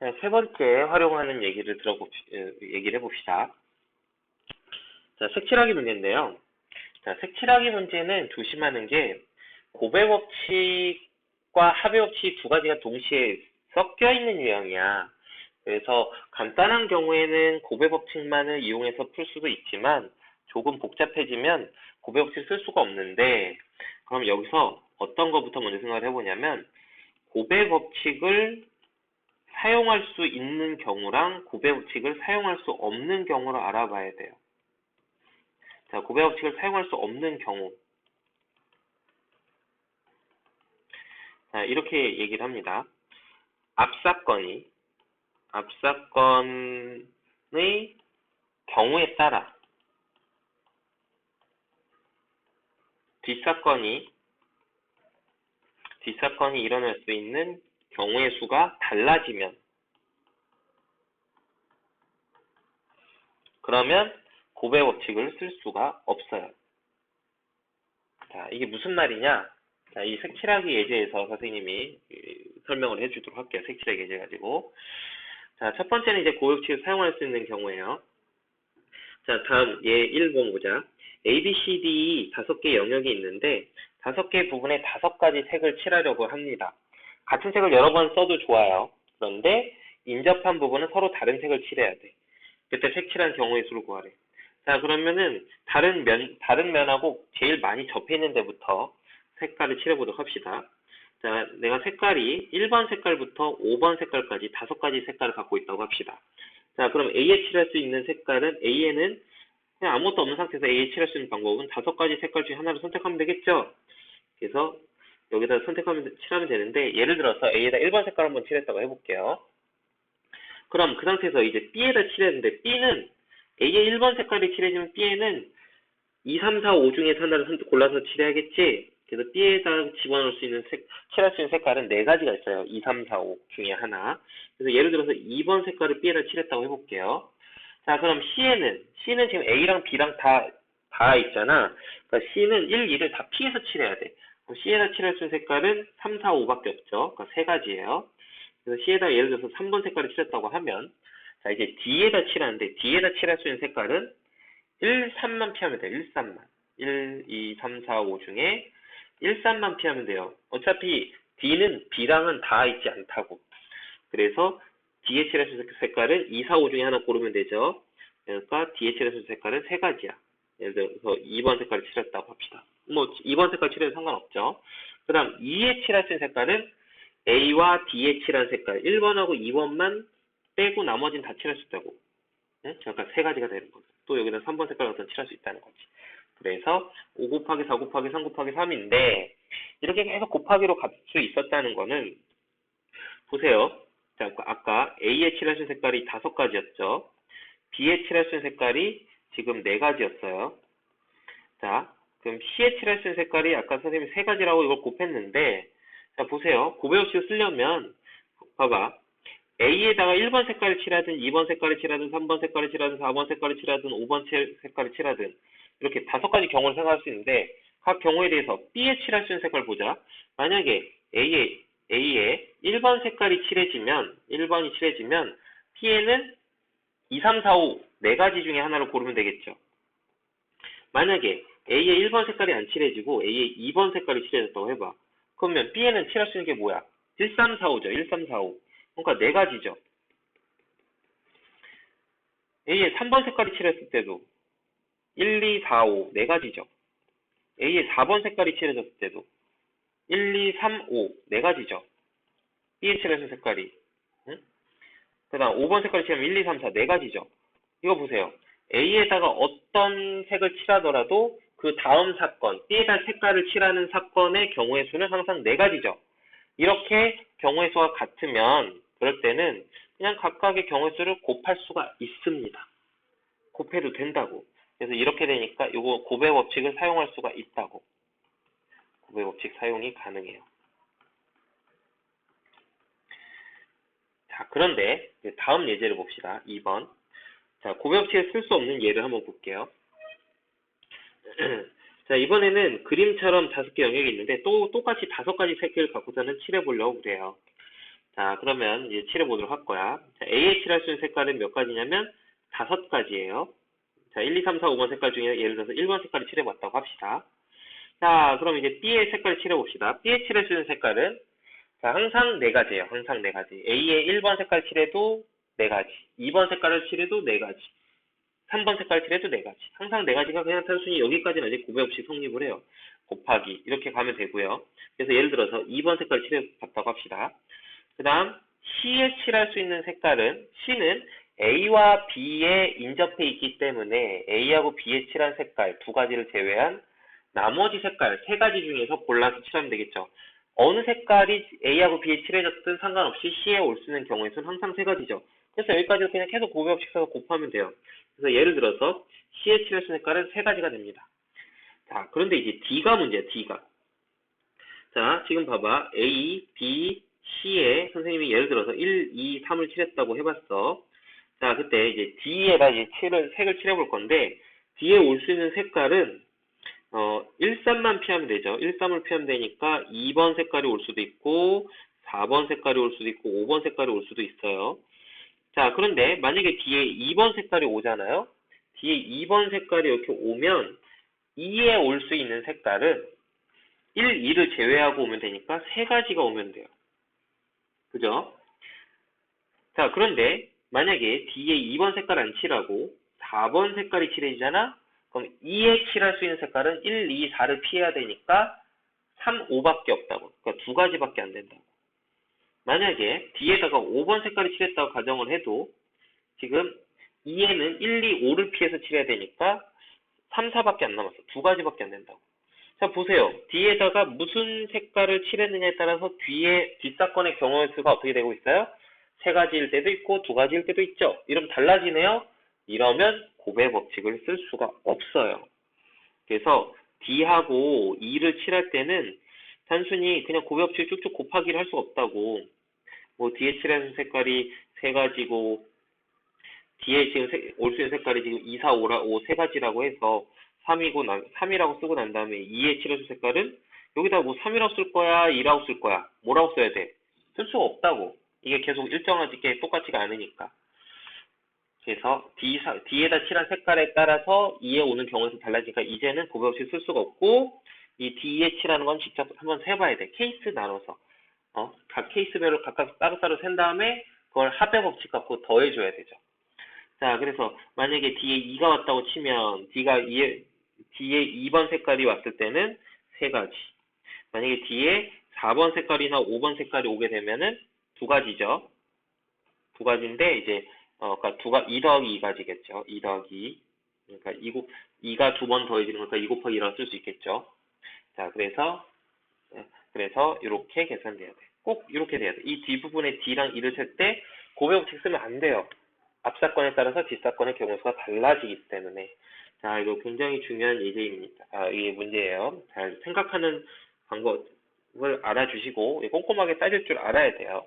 자, 세 번째 활용하는 얘기를 해봅시다. 자, 색칠하기 문제인데요. 자, 색칠하기 문제는 조심하는 게 고배 법칙과 합의 법칙 두 가지가 동시에 섞여 있는 유형이야. 그래서 간단한 경우에는 고배 법칙만을 이용해서 풀 수도 있지만 조금 복잡해지면 고배 법칙 쓸 수가 없는데, 그럼 여기서 어떤 것부터 먼저 생각을 해보냐면 고배 법칙을 사용할 수 있는 경우랑 고배 법칙을 사용할 수 없는 경우를 알아봐야 돼요. 자, 고배 법칙을 사용할 수 없는 경우. 자, 이렇게 얘기를 합니다. 앞사건의 경우에 따라 뒷사건이 일어날 수 있는 경우의 수가 달라지면, 그러면 고배 법칙을 쓸 수가 없어요. 자, 이게 무슨 말이냐? 자, 이 색칠하기 예제에서 선생님이 설명을 해주도록 할게요. 색칠하기 예제 가지고. 자, 첫 번째는 이제 고배 법칙을 사용할 수 있는 경우예요. 자, 다음 예 1번 보자. A, B, C, D 5개 영역이 있는데 5개 부분에 5가지 색을 칠하려고 합니다. 같은 색을 여러 번 써도 좋아요. 그런데 인접한 부분은 서로 다른 색을 칠해야 돼. 그때 색칠한 경우의 수를 구하래. 자, 그러면은 다른 면하고 제일 많이 접해 있는 데부터 색깔을 칠해보도록 합시다. 자, 내가 색깔이 1번 색깔부터 5번 색깔까지 5가지 색깔을 갖고 있다고 합시다. 자, 그럼 A에 칠할 수 있는 색깔은, A에는 그냥 아무것도 없는 상태에서 A에 칠할 수 있는 방법은 5가지 색깔 중에 하나를 선택하면 되겠죠? 그래서 여기다 칠하면 되는데, 예를 들어서 A에다 1번 색깔 한번 칠했다고 해볼게요. 그럼 그 상태에서 이제 B에다 칠했는데, B는 A에 1번 색깔이 칠해지면 B에는 2, 3, 4, 5 중에서 하나를 골라서 칠해야겠지? 그래서 B에다 집어넣을 수 있는 칠할 수 있는 색깔은 4가지가 있어요. 2, 3, 4, 5 중에 하나. 그래서 예를 들어서 2번 색깔을 B에다 칠했다고 해볼게요. 자, 그럼 C는 지금 A랑 B랑 다 있잖아. 그러니까 C는 1, 2를 다 피해서 칠해야 돼. 그럼 C에다 칠할 수 있는 색깔은 3, 4, 5밖에 없죠. 그러니까 3가지예요. 그래서 C에다 예를 들어서 3번 색깔을 칠했다고 하면, 자, 이제 D에다 칠하는데, D에다 칠할 수 있는 색깔은 1, 3만 피하면 돼요. 1, 3만. 1, 2, 3, 4, 5 중에 1, 3만 피하면 돼요. 어차피 D는 B랑은 다 있지 않다고. 그래서 D에 칠할 수 있는 색깔은 2, 4, 5 중에 하나 고르면 되죠. 그러니까 D에 칠할 수 있는 색깔은 3가지야. 예를 들어서 2번 색깔을 칠했다고 합시다. 뭐 2번 색깔 칠해도 상관없죠. 그 다음 2에 칠할 수 있는 색깔은 A와 D에 칠한 색깔 1번하고 2번만 빼고 나머지는 다 칠할 수 있다고. 응? 그러니까 3가지가 되는 거죠. 또 여기는 3번 색깔 같은 칠할 수 있다는 거지. 그래서 5 곱하기 4 곱하기 3 곱하기 3인데 이렇게 계속 곱하기로 갈 수 있었다는 거는, 보세요. 자, 아까 A에 칠할 수 있는 색깔이 5가지였죠. B에 칠할 수 있는 색깔이 지금 4가지였어요. 자, 그럼 C에 칠할 수 있는 색깔이 아까 선생님이 3가지라고 이걸 곱했는데, 자, 보세요. 고배법칙을 쓰려면, 봐봐. A에다가 1번 색깔을 칠하든 2번 색깔을 칠하든 3번 색깔을 칠하든 4번 색깔을 칠하든 5번 색깔을 칠하든 이렇게 5가지 경우를 생각할 수 있는데, 각 경우에 대해서 B에 칠할 수 있는 색깔 보자. 만약에 A에 1번 색깔이 칠해지면 1번이 칠해지면 B에는 2, 3, 4, 5 4가지 중에 하나를 고르면 되겠죠. 만약에 A에 1번 색깔이 안 칠해지고 A에 2번 색깔이 칠해졌다고 해봐. 그러면 B에는 칠할 수 있는 게 뭐야? 1, 3, 4, 5죠. 1, 3, 4, 5. 그러니까 4가지죠. A에 3번 색깔이 칠했을 때도 1, 2, 4, 5 4가지죠. A에 4번 색깔이 칠해졌을 때도 1, 2, 3, 5 4가지죠. B에 칠해진 색깔이. 응? 그 다음 5번 색깔이 칠하면 1, 2, 3, 4 4가지죠. 이거 보세요. A에다가 어떤 색을 칠하더라도 그 다음 사건, B에다 색깔을 칠하는 사건의 경우의 수는 항상 4가지죠. 이렇게 경우의 수가 같으면 그럴 때는 그냥 각각의 경우의 수를 곱할 수가 있습니다. 곱해도 된다고. 그래서 이렇게 되니까 이거 고배 법칙을 사용할 수가 있다고. 고배 법칙 사용이 가능해요. 자, 그런데 다음 예제를 봅시다. 2번. 자, 고배 법칙을 쓸 수 없는 예를 한번 볼게요. 자, 이번에는 그림처럼 5개 영역이 있는데 또 똑같이 5가지 색을 갖고서는 칠해보려고 그래요. 자, 그러면 이제 칠해보도록 할 거야. 자, A에 칠할 수 있는 색깔은 몇 가지냐면 5가지예요. 자, 1, 2, 3, 4, 5번 색깔 중에 예를 들어서 1번 색깔을 칠해봤다고 합시다. 자, 그럼 이제 B의 색깔을 칠해봅시다. B에 칠할 수 있는 색깔은 자, 항상 4가지예요. 항상 4가지. A의 1번 색깔 칠해도 4가지. 2번 색깔을 칠해도 4가지. 3번 색깔 칠해도 4가지. 항상 4가지가 그냥 단순히 여기까지는 이제 곱해 없이 성립을 해요. 곱하기 이렇게 가면 되고요. 그래서 예를 들어서 2번 색깔 칠해봤다고 합시다. 그 다음 C에 칠할 수 있는 색깔은 C는 A와 B에 인접해 있기 때문에 A하고 B에 칠한 색깔 2가지를 제외한 나머지 색깔 3가지 중에서 골라서 칠하면 되겠죠. 어느 색깔이 A하고 B에 칠해졌든 상관없이 C에 올 수 있는 경우의 수는 항상 3가지죠. 그래서 여기까지 그냥 계속 곱해 없이 써서 곱하면 돼요. 그래서 예를 들어서 C에 칠할 수 있는 색깔은 3가지가 됩니다. 자, 그런데 이제 D가 문제야, D가. 자, 지금 봐봐. A, B, C에 선생님이 예를 들어서 1, 2, 3을 칠했다고 해봤어. 자, 그때 이제 D에다 이제 색을 칠해볼 건데, D에 올 수 있는 색깔은 1, 3만 피하면 되죠. 1, 3을 피하면 되니까 2번 색깔이 올 수도 있고 4번 색깔이 올 수도 있고 5번 색깔이 올 수도 있어요. 자, 그런데 만약에 D에 2번 색깔이 오잖아요. D에 2번 색깔이 이렇게 오면 2에 올 수 있는 색깔은 1, 2를 제외하고 오면 되니까 3가지가 오면 돼요. 그죠? 자, 그런데 만약에 D에 2번 색깔 안 칠하고 4번 색깔이 칠해지잖아? 그럼 2에 칠할 수 있는 색깔은 1, 2, 4를 피해야 되니까 3, 5밖에 없다고. 그러니까 2가지밖에 안 된다고. 만약에 D에다가 5번 색깔이 칠했다고 가정을 해도 지금 2에는 1, 2, 5를 피해서 칠해야 되니까 3, 4밖에 안 남았어. 2가지밖에 안 된다고. 자, 보세요. D에다가 무슨 색깔을 칠했느냐에 따라서 뒷사건의 경우의 수가 어떻게 되고 있어요? 3가지일 때도 있고 2가지일 때도 있죠. 이러면 달라지네요. 이러면 곱의 법칙을 쓸 수가 없어요. 그래서 D하고 2를 칠할 때는 단순히 그냥 곱의 법칙 쭉쭉 곱하기를 할 수가 없다고. 뭐 D에 칠하는 색깔이 3가지고 D에 지금 올 수 있는 색깔이 지금 2, 4, 5, 3가지라고 해서 3이라고 쓰고 난 다음에 2에 칠해줄 색깔은 여기다 뭐 3이라고 쓸 거야, 2라고 쓸 거야. 뭐라고 써야 돼? 쓸 수가 없다고. 이게 계속 일정하게 똑같지가 않으니까. 그래서 D에다 칠한 색깔에 따라서 2에 오는 경우에서 달라지니까 이제는 곱의 없이 쓸 수가 없고 이 D에 칠하는 건 직접 한번 세봐야 돼. 케이스 나눠서. 각 케이스별로 각각 따로따로 센 다음에 그걸 합의 법칙 갖고 더해줘야 되죠. 자, 그래서 만약에 D에 2가 왔다고 치면 D에 2번 색깔이 왔을 때는 3가지. 만약에 D에 4번 색깔이나 5번 색깔이 오게 되면은 2가지죠. 2가지인데 이제 그러니까 2 더하기 2가지겠죠. 2 더하기 그러니까 2가 2번 더해지는 거니까 2 곱하기 2라고 쓸 수 있겠죠. 자, 그래서 이렇게 계산돼야 돼. 꼭 이렇게 돼야 돼. 이 뒷부분에 D랑 2를 셀 때 곱의 법칙 쓰면 안 돼요. 앞사건에 따라서 뒷사건의 경우 수가 달라지기 때문에. 자, 이거 굉장히 중요한 예제입니다. 이게 문제예요. 잘 생각하는 방법을 알아주시고 꼼꼼하게 따질 줄 알아야 돼요.